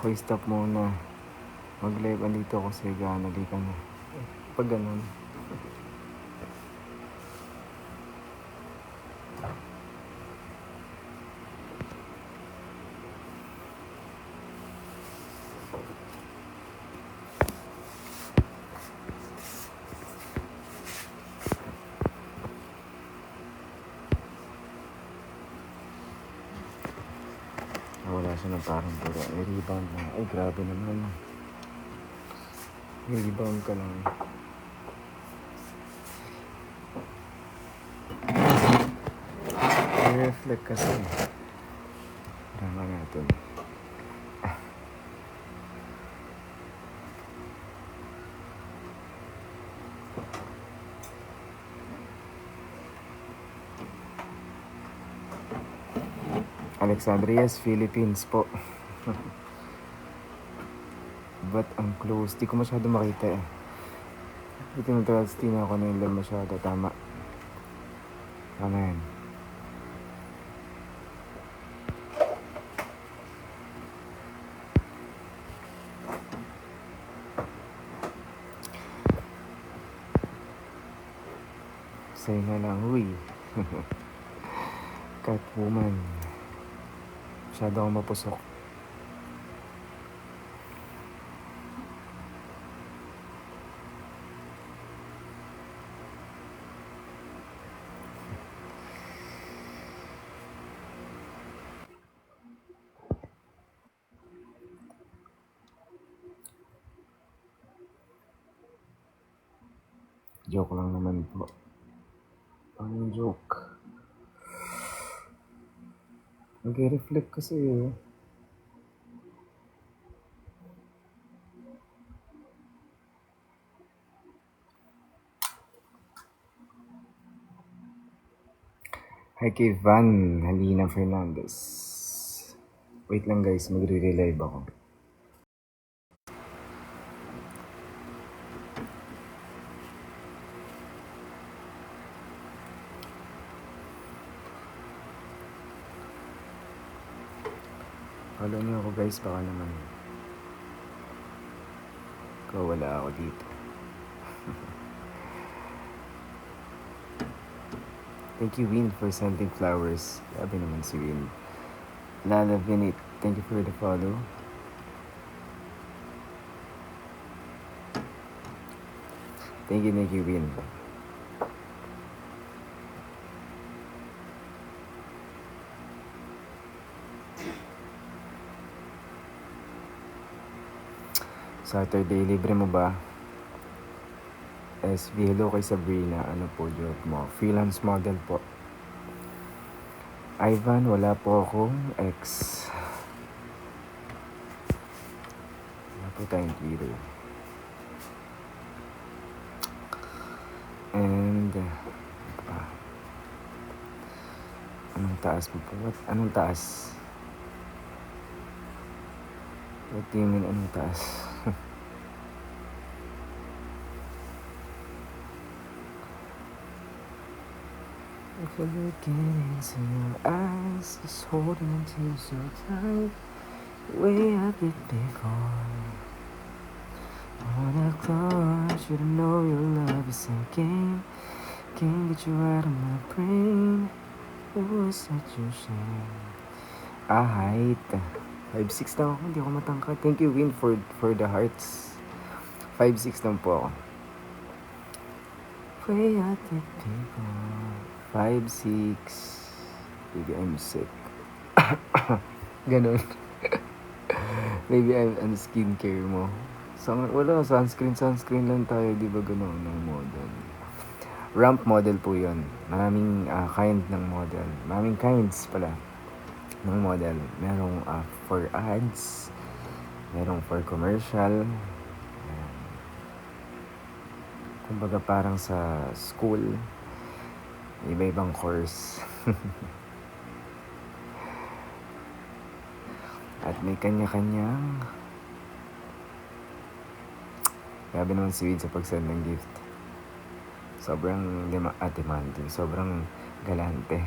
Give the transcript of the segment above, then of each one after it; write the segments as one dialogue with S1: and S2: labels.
S1: Okay, stop muna. Mag-live andito ako sa higaan. Nalika na. Pag ganun. Wala siya ng parang pero i-rebound na. Ay, grabe naman. I-rebound ka lang. I-reflect kasi. Tama natin. Alexandrias, Philippines po. But ang close. Di ko masyado makita eh. Ito yung Trustina ako na yung lang masyado. Tama. Tama yan. Say na lang, huy. Catwoman. Masyado akong mapusok. Joke lang naman po. Ang joke. Nag-reflect kasi eh. Hi kay Van Halina Fernandez. Wait lang guys, magre-relive ako. Follow niyo ako guys, baka naman wala ako dito. Thank you Win for sending flowers. Sabi naman si Win. Lala Vinit, thank you for the follow. Thank you Win. Saturday, libre mo ba? SB, hello kay Sabrina. Ano po job mo? Freelance model po. Ivan, wala po akong ex. Wala po tayong Twitter. And anong taas mo po? What? Anong taas? What do you mean anong taas? If you're looking into your eyes, just holding onto you so tight, the way I did before. I wanna close you to know your love is sinking. Can't get you out of my brain. It was such a shame. Height. 5'6" lang ako, hindi ako matangkad. Thank you Win for the hearts. 5'6" lang po ako. Way I did before. 5'6". Maybe I'm sick. Ganon. Maybe I'm on skincare mo. Wala, sunscreen lang tayo. Di ba ganon ng model? Ramp model po yun. Maraming kind ng model. Maraming kinds pala ng model. Merong for ads. Merong for commercial. Kumbaga parang sa school. Iba-ibang course. At may kanya-kanyang grabe naman si Wid sa pag-send ng gift. Sobrang demanding. Sobrang galante.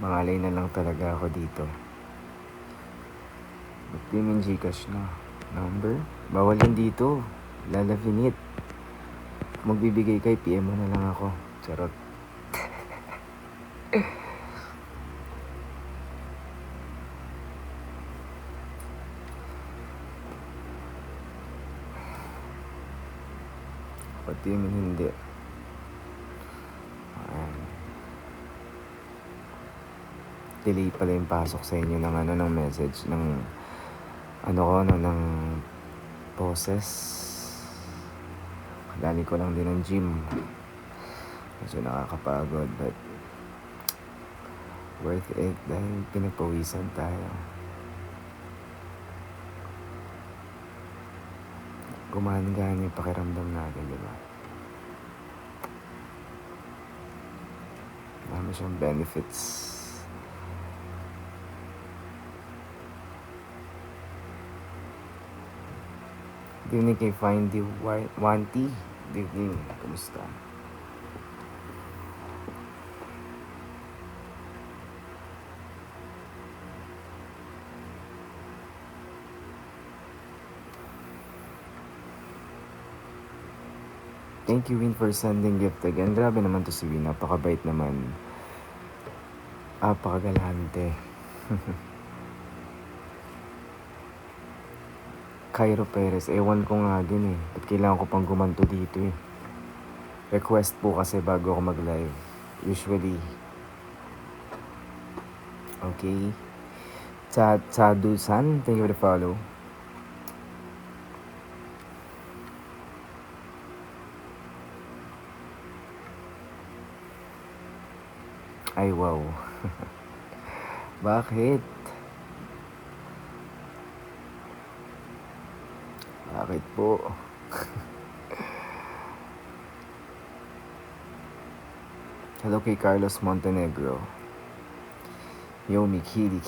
S1: Mangalay na lang talaga ako dito. Ba't di mo yung Gcash na? Number? Bawal yan dito. Lalavinit. Magbibigay kay PM mo na lang ako. Charot. Pati yung hindi. Ayan. Delay pala yung pasok sa inyo ng ng message ng ng poses. Kadali ko lang din ng gym. Medyo nakakapagod but worth it dahil pinagpawisan tayo. Gumagana yung pakiramdam natin, di ba? Marami siyang benefits. Dinig kay Find the Wanty. Dinig, kumusta? Thank you, Win, for sending gift again. Grabe naman to si Win. Napakabait naman. Napakagalante. Cairo Perez. Ewan ko nga din eh. Ba't kailangan ko pang gumanto dito eh. Request po kasi bago ako mag-live. Usually. Okay. Chadu-san, thank you for the follow. Ay, wow. Bakit? Bakit po? Hello kay Carlos Montenegro. Yomi Kili.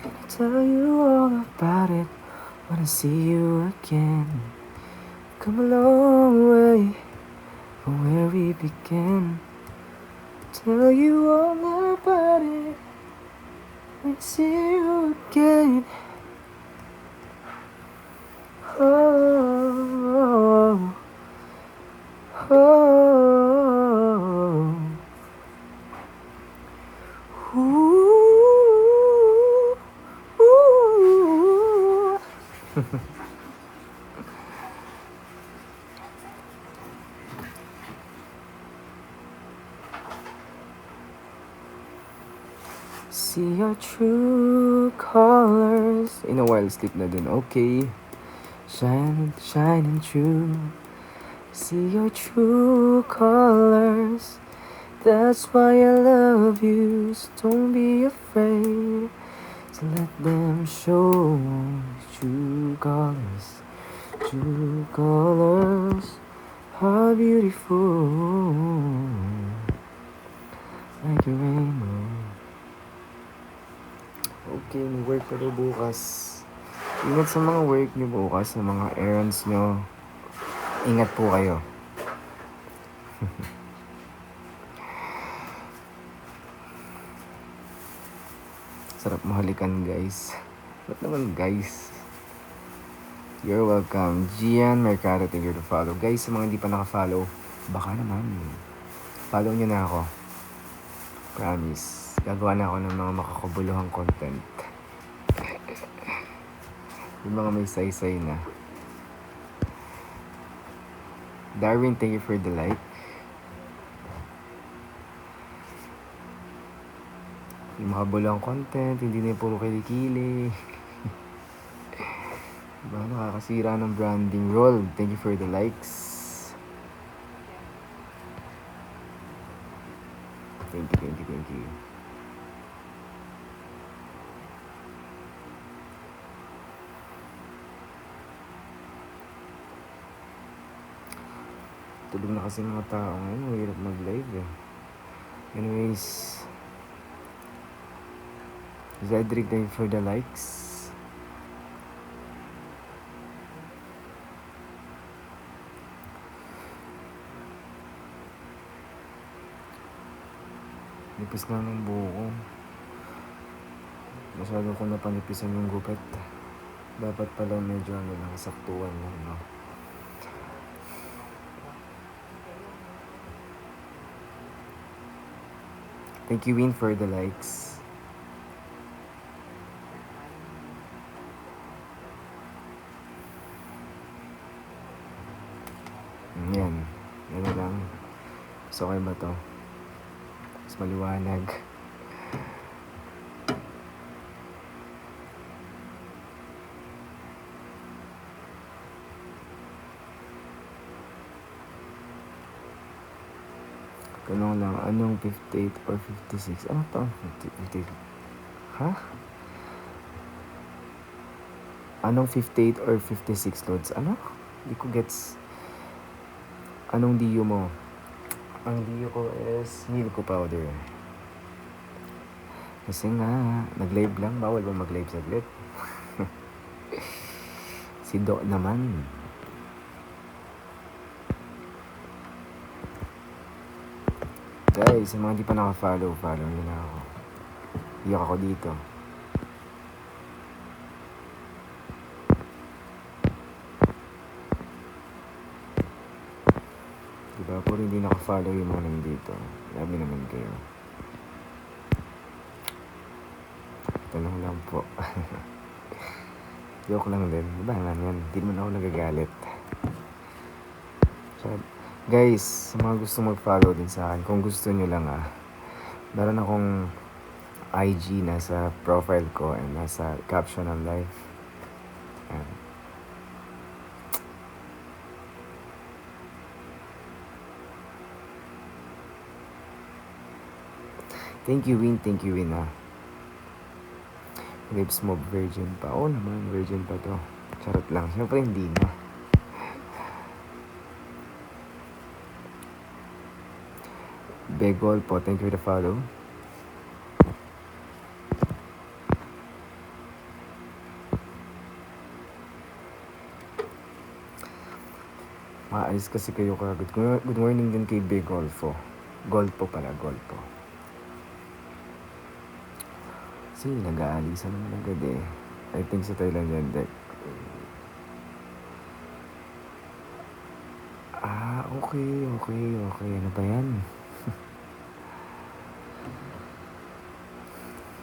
S1: I'll tell you all about it when I see you again. Come a long way from where we began. Tell you all about it when I see you again. Oh, oh, oh. Ooh, ooh. See your true colors. In a while, sleep na din. Okay. Shining true. See your true colors. That's why I love you. So don't be afraid to let them show. True colors. True colors are beautiful. Like a rainbow. Okay, may work pa daw bukas. Ingat sa mga work niyo bukas, sa mga errands niyo. Ingat po kayo. Sarap mahalikan, guys. Ba't naman, guys? You're welcome. Gian Mercado, thank you to follow. Guys, sa mga hindi pa naka-follow, baka naman. Follow niyo na ako. Promise. Gagawa na ako ng mga makakabuluhang content. Yung mga may saysay na. Darwin, thank you for the like. Yung makabuluhang content, hindi na puro kilikili. Diba, nakakasira ng branding. Roll, thank you for the likes. Thank you. Tulog na kasi mga tao ngayon. Mahirap mag-live eh. Anyways. Zedric, thank you for the likes. Nipis na ng buko. Masyado ko napanipisan yung gupit. Dapat pala medyo lang, saktuan lang, no? Thank you, Win, for the likes. Yan. Yan na lang. So, okay ba to? Mas maliwanag. Tanong lang, anong 58 or 56? Ano to? 58? Ha? Anong 58 or 56, Lods? Ano? Hindi ko gets. Anong diyo mo? Ang diyo ko is Milko powder. Kasi nga, nag-live lang. Bawal ba mag-live saglit? Si Doc naman. Guys, sa mga di pa naka-follow, follow nyo na ako. Iyak ako dito. Diba? Puro hindi naka-follow yung mga nandito. Labi naman kayo. Tanong lang po. Joke lang din. Diba nga yan? Hindi naman ako nagagalit. So, guys, sa mga gusto mag-follow din sa akin, kung gusto nyo lang meron akong IG nasa profile ko and nasa caption ng live. Ayan. Thank you, Win. Thank you, Win, Lips mo virgin pa. Oo naman, virgin pa to. Charot lang. Siyempre hindi na. Begol po. Thank you for the follow. Maalis kasi kayo kagad. Good morning din kay Begolfo. Golpo pala, Golpo. Kasi nag-aalisan naman agad eh. I think sa Thailand yan, Dek. Okay. Ano ba yan?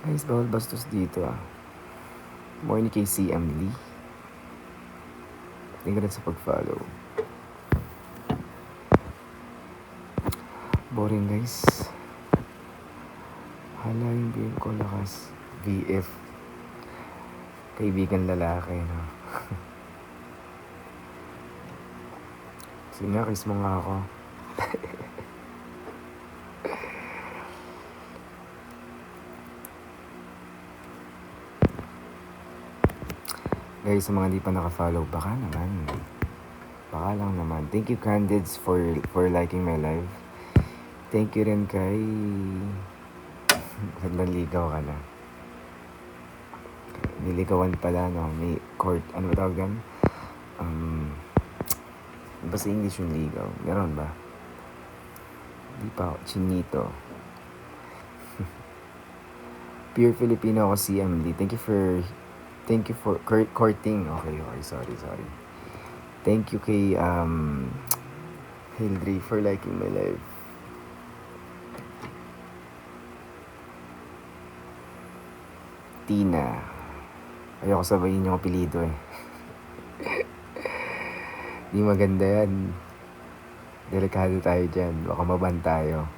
S1: Guys, bawal bastos dito Morning kay CM Lee. Thank you rin sa pag-follow. Boring, guys. Hala, yung BF ko lakas. VF. Kaibigan lalaki, no? Sige nga, kiss mo nga ako. Guys, sa mga di pa naka-follow, baka lang naman. Thank you, Candids, for liking my live. Thank you rin kay... Nagligaw ka na. Niligawan pala, no? May court, ano ba tawag yan? Basta English yung ligaw. Meron ba? Di pa ako. Chinito. Pure Filipino ako, CMD. Thank you for courting. Okay. Sorry. Thank you kay Hildry for liking my live. Tina. Ayoko sabayin yung apelido eh. Di maganda yan. Delikado tayo dyan. Baka maban tayo.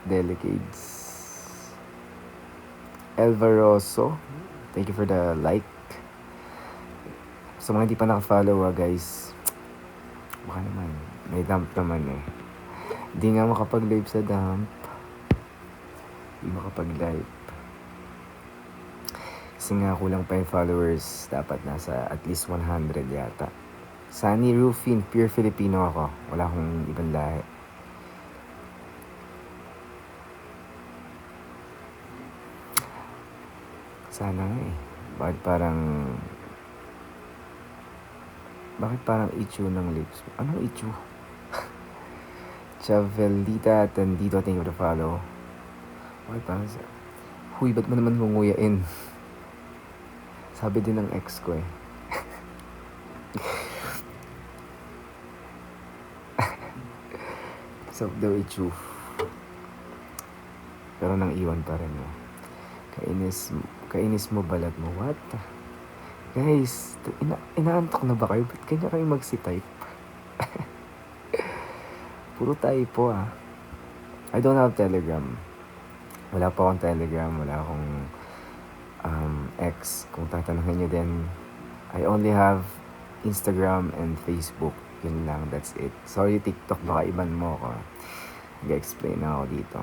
S1: Delicates. Elvaroso. Thank you for the like. Sa mga di pa naka-follow guys. Baka naman. May dump naman eh. Di nga makapag-live sa dump. Di makapag-live. Kasi nga kulang pa yung followers. Dapat nasa at least 100 yata. Sunny Rufin, pure Filipino ako. Wala akong ibang lahi. Sana nga eh. Bakit parang Bakit parang itchu ng lips? Anong itchu? Chavelita Tendido, thank you for the follow. Bakit parang huy, ba't mo naman ngunguyain? Sabi din ng ex ko eh. So, daw itchu. Pero nang iwan pa rin mo. Kainis mo balat mo. What? Guys, inaantok na ba kayo? Ba't kanya kayo magsi-type? Puro typo ah. I don't have Telegram. Wala pa akong Telegram. Wala akong X. Kung tatanungin nyo din, I only have Instagram and Facebook. Yun lang, that's it. Sorry TikTok, baka iban mo ako. Nag-explain na ako dito.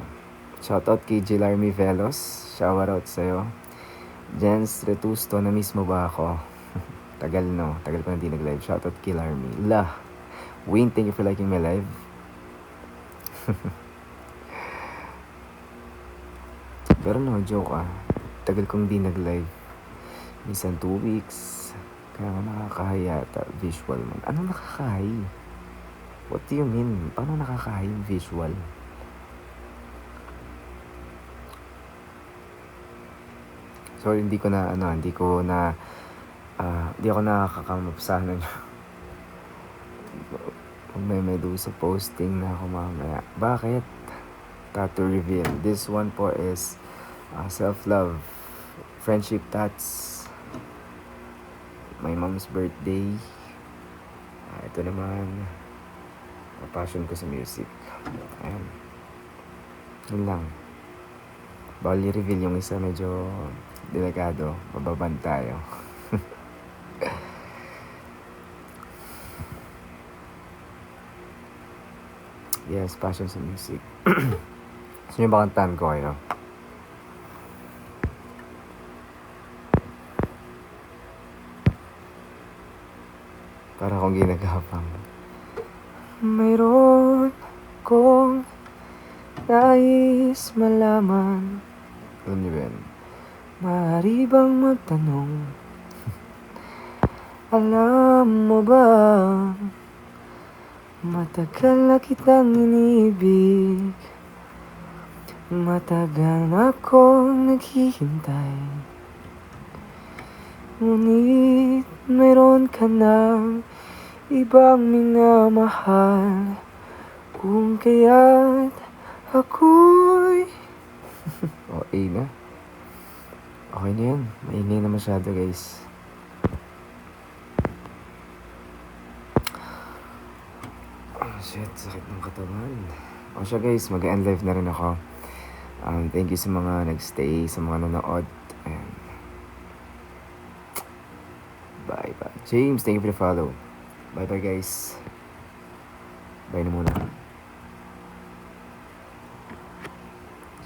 S1: Shoutout kay Jilarmy Velos. Shoutout sa'yo. Jens Retusto, na mismo ba ako? Tagal no, tagal pa na di nag-live. Shoutout kay Larmy. Wayne, thank you for liking my live. Pero no, joke ah. Tagal kong di nag-live. Minsan 2 weeks. Kaya nga nakakahiya ata, visual man. Ano nakakahi? What do you mean? Paano nakakahi visual? Sorry, hindi ako nakakakamapsahan nyo. May sa posting na ako mamaya. Bakit? Tattoo reveal. This one po is self-love. Friendship tats. My mom's birthday. Ito naman. Passion ko sa music. Ayan. Yun lang. Bawal i-reveal yung isa, medyo delikado. Mababan tayo. Yes, passion sa music. Gusto nyo ba kantahan ko kayo? Para akong ginagapang. Mayroon kong nais malaman. Alam niyo ba yan? Maaari bang magtanong? Alam mo ba, matagal na kitang inibig. Matagal na akong naghihintay. Ngunit mayroon ka ng ibang minamahal. Kung kaya't ako'y okay na. Okay na yan. Maingay na masyado guys. Shit, sakit ng katawan. O siya guys, mag-end live na rin ako. Thank you sa mga nagstay, sa mga nanood. And bye. James, thank you for the follow. Bye guys. Bye na muna.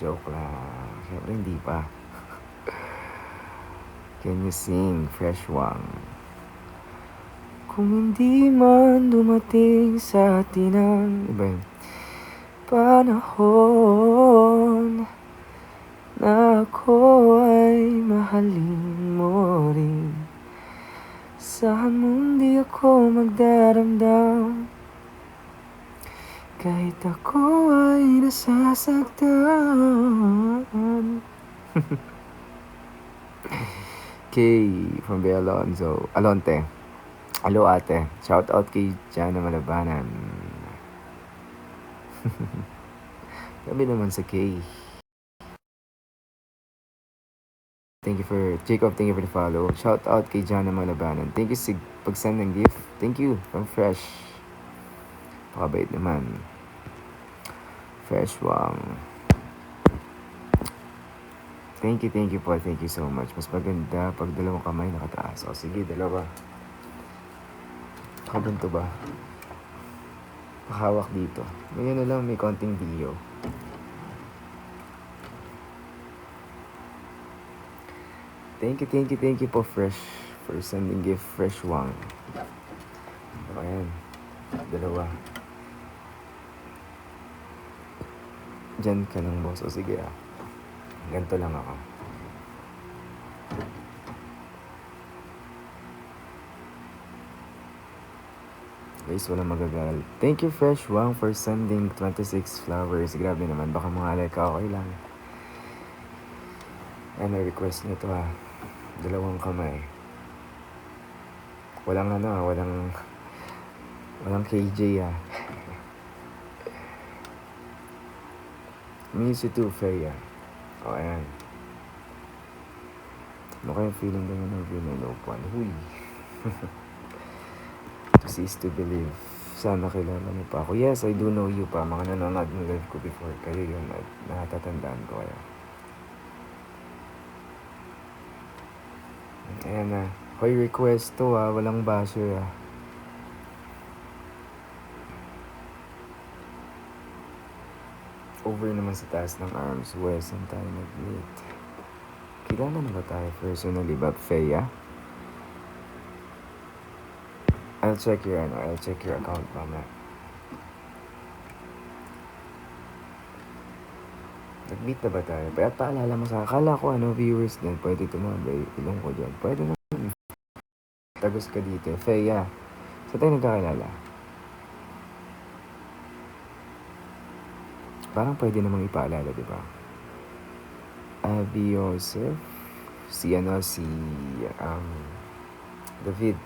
S1: Joke lang. Siyempre hindi pa. Can you sing Fresh Wang? Kung hindi man dumating sa atin ang iba yun, panahon na ako ay mahalin mo rin. Saan mo di ako magdaramdam, kahit ako ay nasasaktan. Kay from Bea Alonte. Hello ate. Shout out kay Jana Malabanan. Sabi naman sa Kay. Thank you for Jacob, thank you for the follow. Shout out kay Jana Malabanan. Thank you sa pag-send ng gift. Thank you from Fresh. Pakabait naman. Fresh Wang. Thank you po. Thank you so much. Mas maganda pag dalawang kamay nakataas. O sige, dalawa. Kabanto ba? Pakahawak dito. Ngayon na lang, may konting video. Thank you po Fresh for sending gift. Fresh Wang. Ayan. Dalawa. Diyan ka lang boss. O sige ah. Ganito lang ako. Guys, walang magagagal. Thank you, Fresh Wang, for sending 26 flowers. Grabe naman, baka mga like okay lang. Ano, request nyo to ha. Dalawang kamay. Walang walang KJ ha. Miss you too, Freya. O, ayan. Ano kaya feeling ko ng vinulupan? Huy. To see is to believe. Sana kilala mo pa ako. Yes, I do know you pa. Mga nanonood ng live ko before. Kayo yun at natatandaan ko kayo. Ayan na. Hoy, request to ha. Walang basher ha. Over naman sa taas ng arms. Wes, saan tayo nag-meet? Kilala na ba tayo personally ba, Feya? I'll check your account mamaya. Nag-meet na ba tayo? At paalala mo sa akala ko viewers din. Pwede tumabay. Ilong ko dyan. Pwede na. Tagos ka dito. Feya. Saan tayo nagkakilala? Parang pwede namang ipaalala, di ba? Abby Joseph. Si David.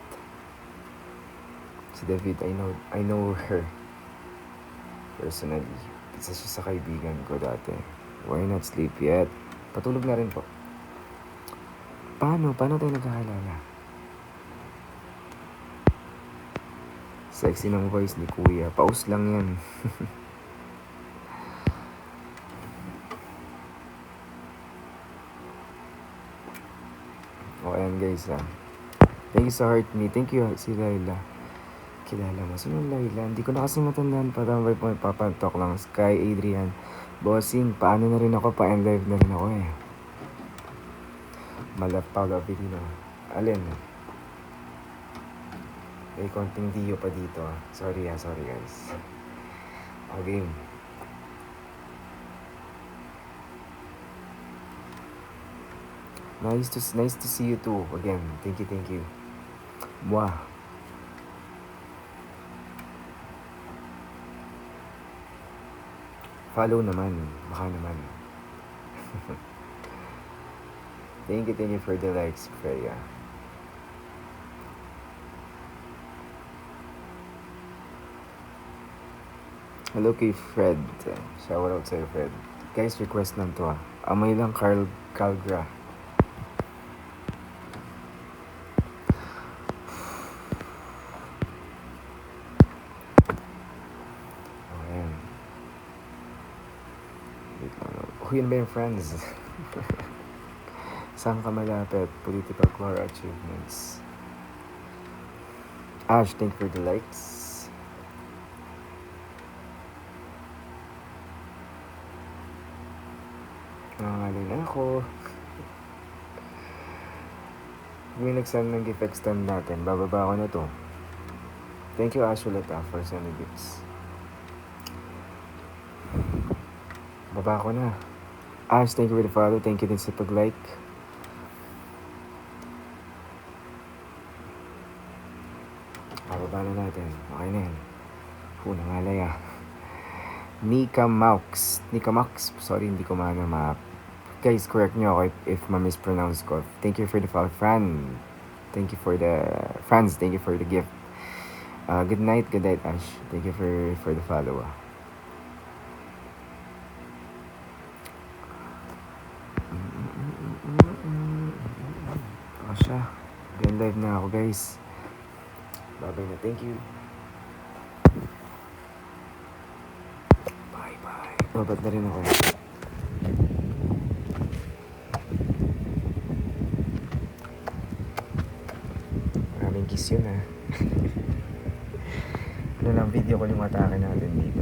S1: Si David, I know her. Personally. Isa siya sa kaibigan ko dati. Why not sleep yet? Patulog na rin po. Paano tayo nagkakilala? Sexy ng voice ni Kuya. Pause lang yan. O, ayan guys ha. Thank you sa heart me. Thank you si Laila. Kilala mo. Sino Laila? Hindi ko na kasi matandaan. Parang may papantok lang. Sky Adrian. Bossing, paano na rin ako? Pa-end live na rin ako eh. Paula Vilino. Alin? May konting diyo pa dito ah. Sorry guys. Okay. Nice to see you too. Again, thank you. Mwah. Follow naman. Baka naman. Thank you for the likes, Freya. Hello kay Fred. Shout out sa'yo, Fred. Guys, request lang to ah. Amay lang Calgra. Yun ba yung friends? Saan ka malapit? Political core achievements. Ash, thank you for the likes. Nangangalay na ako. May nagsend ng gift extend natin. Bababa ko na to. Thank you, Ash, ulit for sending gifts. Baba ko na. Ash, thank you for the follow. Thank you din sa pag-like. Bababa na natin. Okay na yan. Nangalay ah. Nika Max. Sorry, hindi ko map. Guys, correct nyo ako if ma-mispronounce ko. Thank you for the follow. Thank you for the gift. Good night, Ash. Thank you for the follow. Siya. Then live na ako guys. Bye na. Thank you. Bye. Babat na rin ako. Maraming kiss yun ha. Ano lang video ko yung atake natin dito.